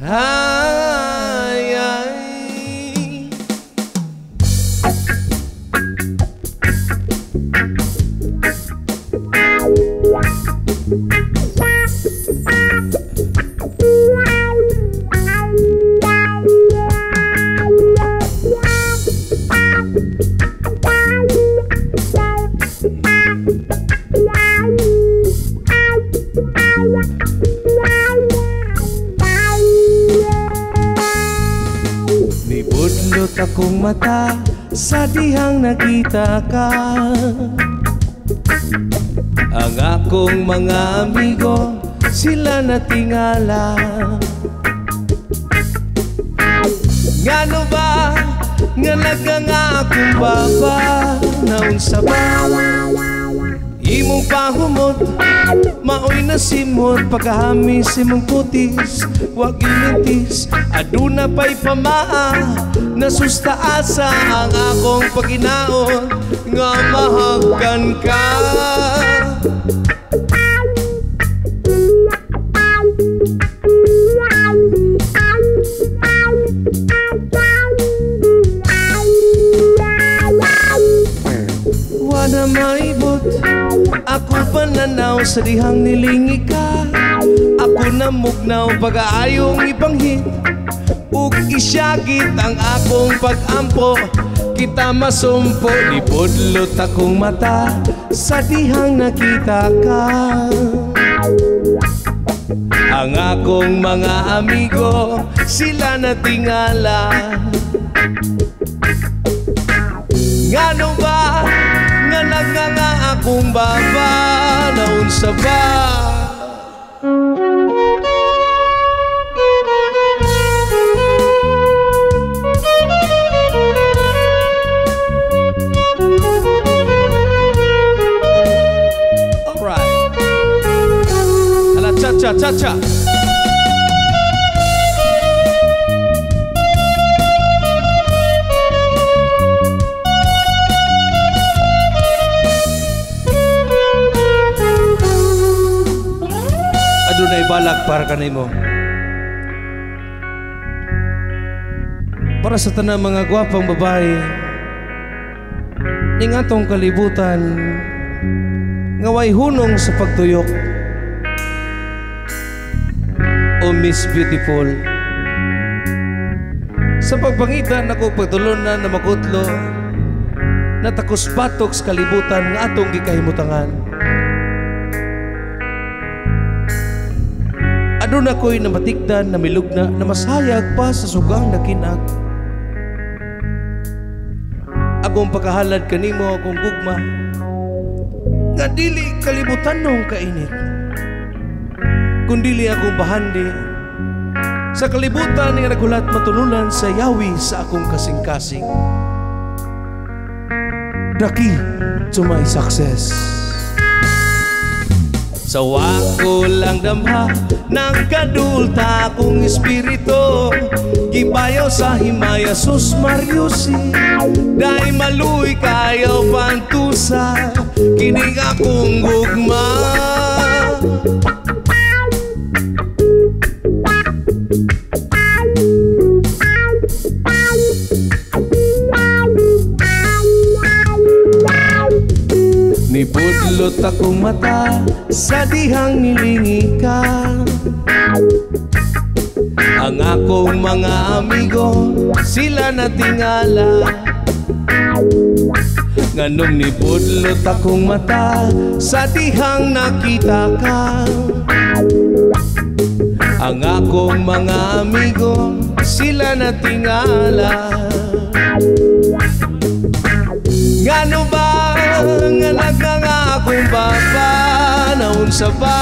Ay, ay. Nibudlot akong mata sa dihang nakita ka. Ang akong mga amigo, sila natingala. Ngano ba nga nga akong baba, naunsa ba imong pahumot, maoy na simot, pagkahamis imong putis, wag imintis, aduna pa'y pamaa, nasustaasa ang akong paginaon, nga mahagkan ka. Wala maibot, ako pananaw sa dihang nilingi ka. Ako namugnaw pag-aayong ibanghit, ug isyagit ang akong pag-ampo, kita masumpo. Nibudlot akong mata sa dihang nakita ka. Ang akong mga amigo, sila natingala. Ngano ba nga nga akong baba, naunsa ba alright, ala cha-cha, cha-cha. Adunay balak para kanimo, para sa tanang mga gwapang babae ning atong kalibutan nga way hunong sa pagtuyok. O Miss Beautiful, sa pagpangitan ako pagtulunan na makutlo na takos batok sa kalibutan nga atong gikahimutangan. Aduna ko'y namatikdan na milugna na masayag pa sa sugang nakinag. Akong pagkahalad kanimo akong gugma, nga dili kalibutan nung kainit, kundili akong bahandi sa kalibutan nga nagulat matulunan sa yawi sa akong kasing-kasing. The key to my success. Sa wako lang damha, nagkadulta akong espiritu, gibayaw sa himaya sus Mariusi, dahil maluy kayaw pantusa, kinig akong gugma. Nibudlot akong mata sa dihang nilingi ka. Ang akong mga amigo, sila natingala. Nganong nibudlot akong mata sa dihang nakita ka. Ang akong mga amigo, sila natingala. Ngano ba nga nga akong baba, naunsa ba